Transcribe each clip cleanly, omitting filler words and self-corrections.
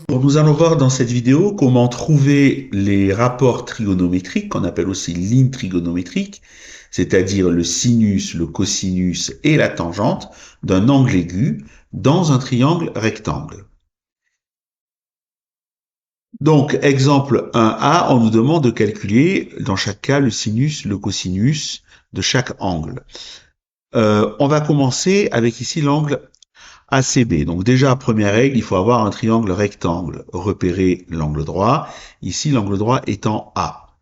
Donc, nous allons voir dans cette vidéo comment trouver les rapports trigonométriques, qu'on appelle aussi lignes trigonométriques, c'est-à-dire le sinus, le cosinus et la tangente d'un angle aigu dans un triangle rectangle. Donc, exemple 1A, on nous demande de calculer dans chaque cas le sinus, le cosinus de chaque angle. On va commencer avec ici l'angle ACB. Donc déjà, première règle, il faut avoir un triangle rectangle. Repérer l'angle droit. Ici, l'angle droit est en A.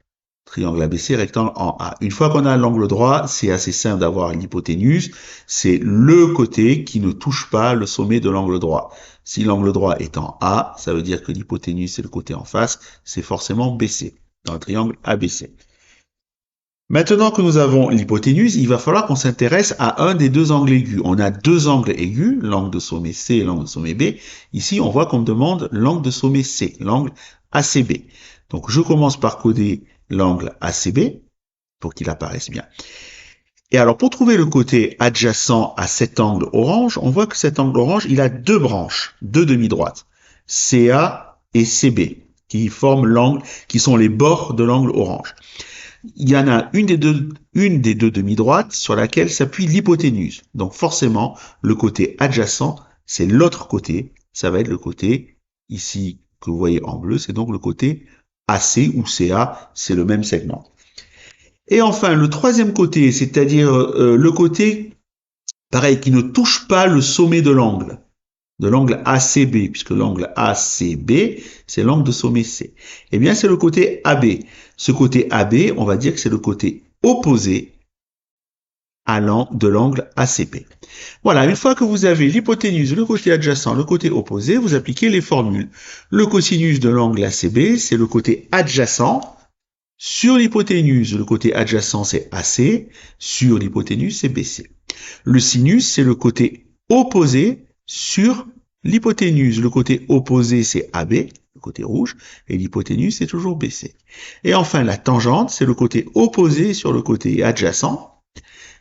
Triangle ABC, rectangle en A. Une fois qu'on a l'angle droit, c'est assez simple d'avoir l'hypoténuse. C'est le côté qui ne touche pas le sommet de l'angle droit. Si l'angle droit est en A, ça veut dire que l'hypoténuse, c'est le côté en face, c'est forcément BC, dans le triangle ABC. Maintenant que nous avons l'hypoténuse, il va falloir qu'on s'intéresse à un des deux angles aigus. On a deux angles aigus, l'angle de sommet C et l'angle de sommet B. Ici, on voit qu'on me demande l'angle de sommet C, l'angle ACB. Donc, je commence par coder l'angle ACB pour qu'il apparaisse bien. Et alors, pour trouver le côté adjacent à cet angle orange, on voit que cet angle orange, il a deux branches, deux demi-droites, CA et CB, qui forment l'angle, qui sont les bords de l'angle orange. Il y en a une des deux demi-droites sur laquelle s'appuie l'hypoténuse. Donc forcément, le côté adjacent, c'est l'autre côté. Ça va être le côté ici que vous voyez en bleu, c'est donc le côté AC ou CA, c'est le même segment. Et enfin, le troisième côté, c'est-à-dire le côté, pareil, qui ne touche pas le sommet de l'angle ACB, puisque l'angle ACB, c'est l'angle de sommet C. Eh bien, c'est le côté AB. Ce côté AB, on va dire que c'est le côté opposé de l'angle ACB. Voilà, une fois que vous avez l'hypoténuse, le côté adjacent, le côté opposé, vous appliquez les formules. Le cosinus de l'angle ACB, c'est le côté adjacent. Sur l'hypoténuse, le côté adjacent, c'est AC. Sur l'hypoténuse, c'est BC. Le sinus, c'est le côté opposé sur l'hypoténuse. Le côté opposé, c'est AB, le côté rouge, et l'hypoténuse, c'est toujours BC. Et enfin, la tangente, c'est le côté opposé sur le côté adjacent,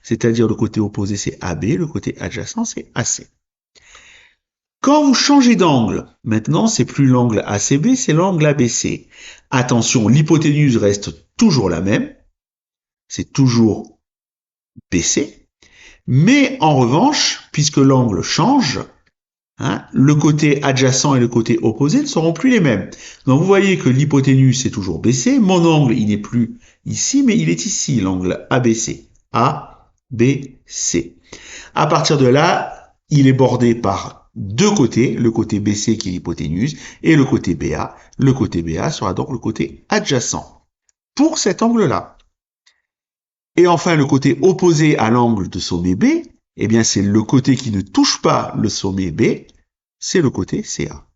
c'est-à-dire le côté opposé, c'est AB, le côté adjacent, c'est AC. Quand vous changez d'angle, maintenant, c'est plus l'angle ACB, c'est l'angle ABC. Attention, l'hypoténuse reste toujours la même, c'est toujours BC, mais en revanche, puisque l'angle change, le côté adjacent et le côté opposé ne seront plus les mêmes. Donc vous voyez que l'hypoténuse c'est toujours BC, mon angle il n'est plus ici, mais il est ici, l'angle ABC. ABC. À partir de là, il est bordé par deux côtés, le côté BC qui est l'hypoténuse et le côté BA. Le côté BA sera donc le côté adjacent pour cet angle-là. Et enfin, le côté opposé à l'angle de sommet B, eh bien, c'est le côté qui ne touche pas le sommet B, c'est le côté CA.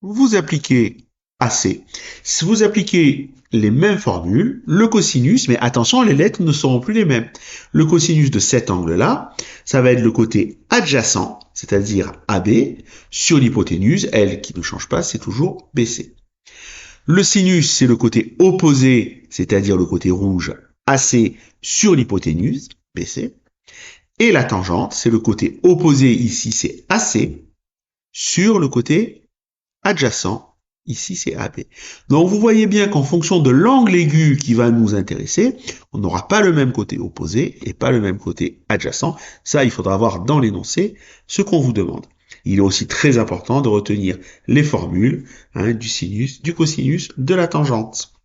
Vous appliquez AC. Si vous appliquez les mêmes formules, le cosinus, mais attention, les lettres ne seront plus les mêmes. Le cosinus de cet angle-là, ça va être le côté adjacent, c'est-à-dire AB, sur l'hypoténuse, elle qui ne change pas, c'est toujours BC. Le sinus, c'est le côté opposé, c'est-à-dire le côté rouge, AC sur l'hypoténuse, BC. Et la tangente, c'est le côté opposé, ici c'est AC, sur le côté adjacent, ici c'est AB. Donc vous voyez bien qu'en fonction de l'angle aigu qui va nous intéresser, on n'aura pas le même côté opposé et pas le même côté adjacent. Ça, il faudra voir dans l'énoncé ce qu'on vous demande. Il est aussi très important de retenir les formules du sinus, du cosinus, de la tangente.